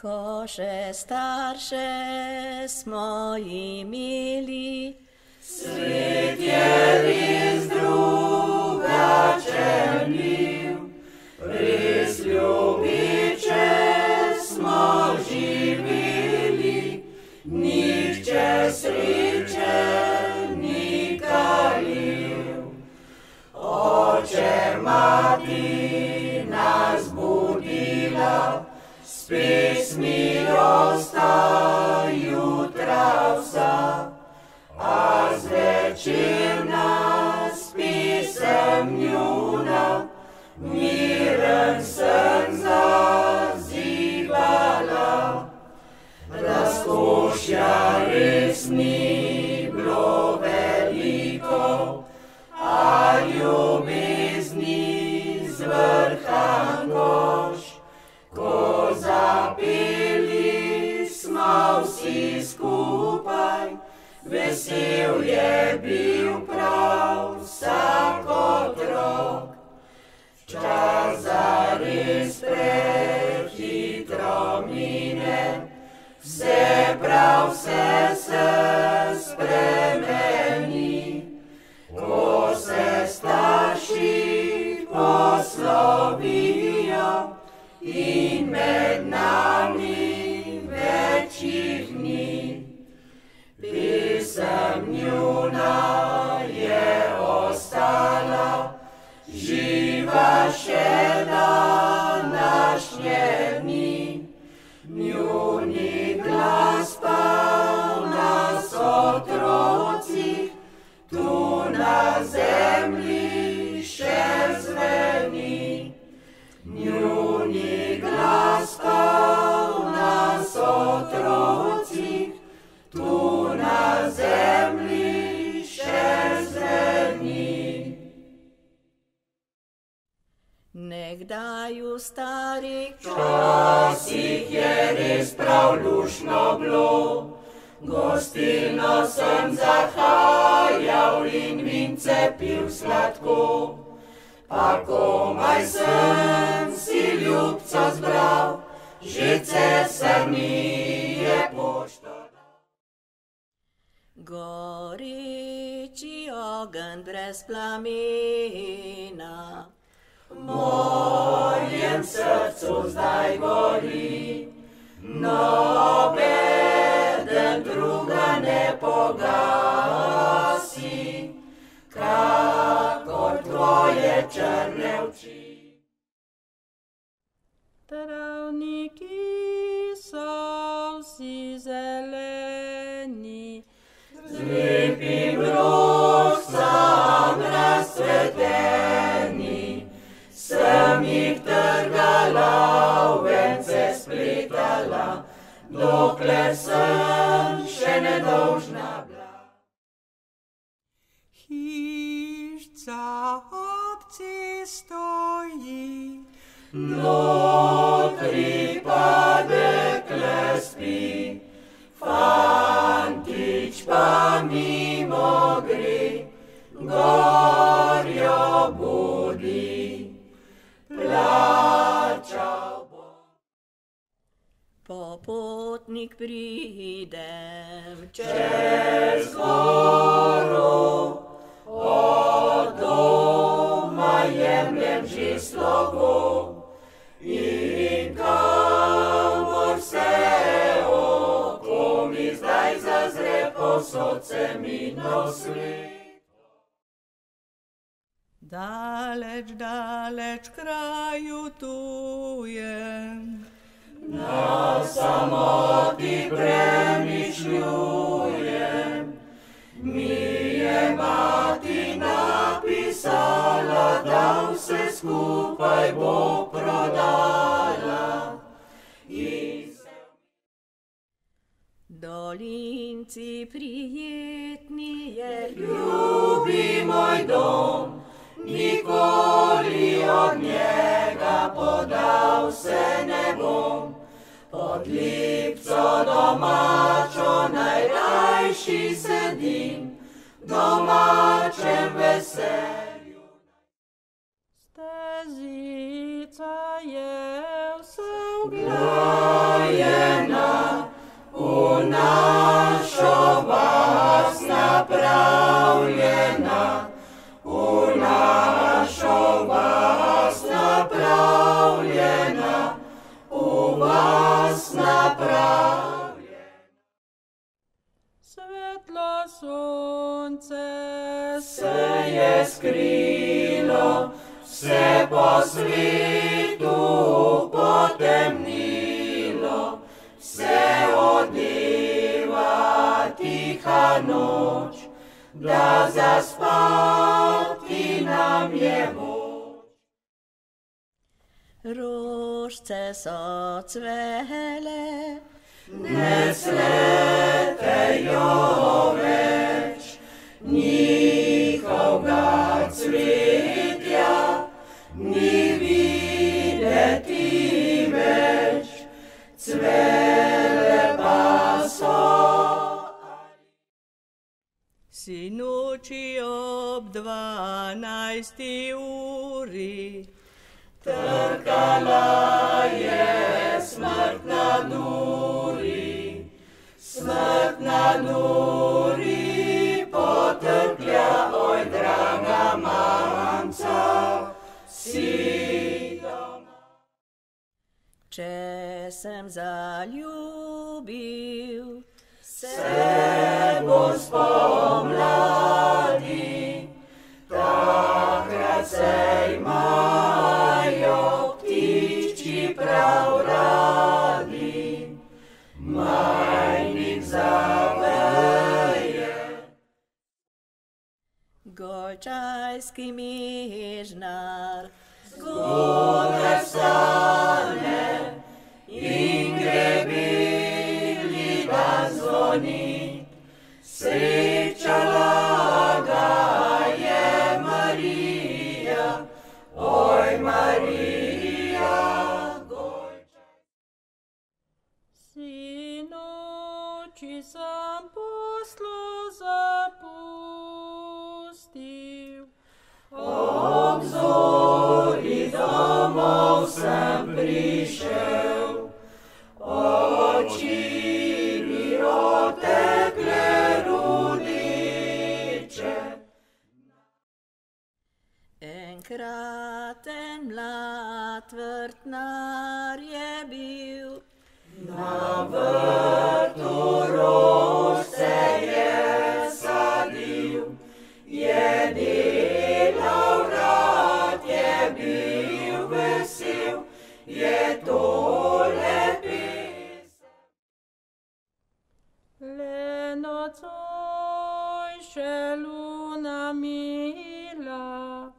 Koše starše smo imeli, svet je res drugačen bil, res ljubeče smo živeli, nihče sreče ni kalil. Oče, mati nas budila, s pesmijo sta jutra vsa, a zvečer nas pesem njuna miren sen zazibala. Razkošja res ni bilo veliko, a ljubezni zvrhan koš. Ko zapeli smo vsi skupaj, vesel je bil prav vsak otrok. Čas zares prehitro mine, vse prav vse se spremeni. Ko se starši poslovijo in med nami več jih ni, pesem njuna je ostala, živa še današnje dni. Njuni glas pa v nas otrocih tu na zemlji še zveni. Njuni glas pa v nas otrocih tu na zemlji še zveni. Nekdaj v starih časih je res prav luštno bilo, gostilno sem zahajal in vince pil sladko. Pa komaj sem si ljubca zbral, že cesar mi je pošto dal. Goreči ogenj brez plamena v mojem srcu zdaj gori, nobeden druga ne pogasi, kakor tvoje črne oči. Travniki so vsi zeleni, z lepim rosam razcveteni, sem jih trgala, v vence spletala, dokler sem še nedolžna bila. Hišca ob cestoji, notri pa dekle spi, fantič pa mimo gre, gorjo budi, plačal bo. Popotnik pridem čez goro, od doma jemljem že slovo, in kamor se oko mi zdaj zazre, povsod se mino svet. daleč, daleč kraju tujem, na samoti premišljujem, mi je mati napisala, da vse skupaj bo prodala. Dolinci prijetni je Ljubi moj dom, nikoli od njega podal se ne bom. Pod lipco domačo najrajši sedim, domačem veselju. stezica je vse Glaje vas napravljen. Svetlo sonce Se je skrilo, se po svetu potemnilo, se odeva tiha noč, da zaspati nam je moč. rožce so cvele, Ne cvetejo več, njihovega cvetja ni videti več, cvele pa so. Sinoči ob 12. uri Trkala je smrt na duri, smrt na duri, potrplja, oj, draga mamca, si doma. če sem zaljubil Se bo spomladi, takrat se imajo ptiči prav radi, majnik zaveje. Golčajski mežnar, Zgodaj vstane in gre bili dan zvoni, srečala ga je Marija, oj Marija, sinoči sem poslo zapustil. ob zori domov sem prišel, oči mi otekle rudiče. Enkraten mlad vrtnar je bil, Na vrtu rož se je sadil, je delal rad, je bil vesel, je tole pesem. le nocoj še luna mila,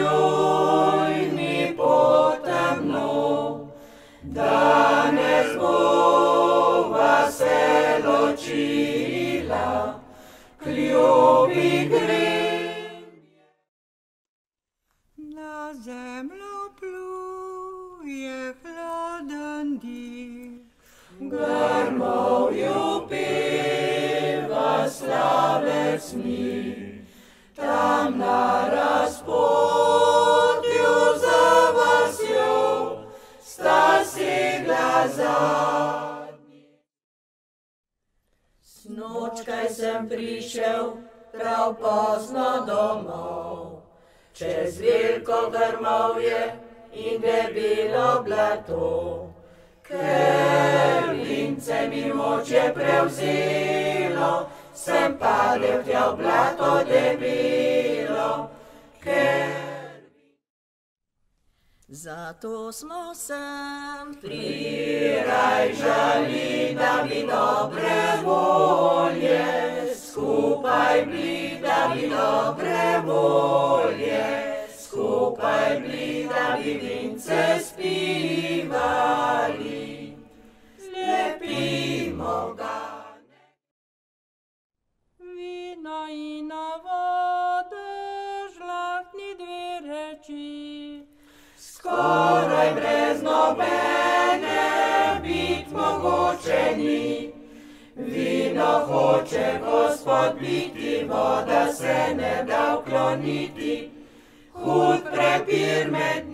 Razsvetljuj mi potemno, danes bova se ločila, kljubi grem. na zemljo pluje hladen dih. Grmovju peva slavec mi, tam na razpotju za vasjo sta segla zadnji. Snočkaj sem prišel prav pozno domov, čez veliko grmovje in debelo blato. Ker vince mi moče prevzelo, sem padel tja v blato debelo. zato smo sem Priraj žali, da bi dobre volje skupaj bili, da bi dobre volje skupaj bili, da bi vince spivali. Lepimo ga. vino in vodo, žlahtni dve reči. Skoraj brez nobene bit mogoče ni. Vino hoče Gospod biti, voda se ne da ukloniti. Hud prepir med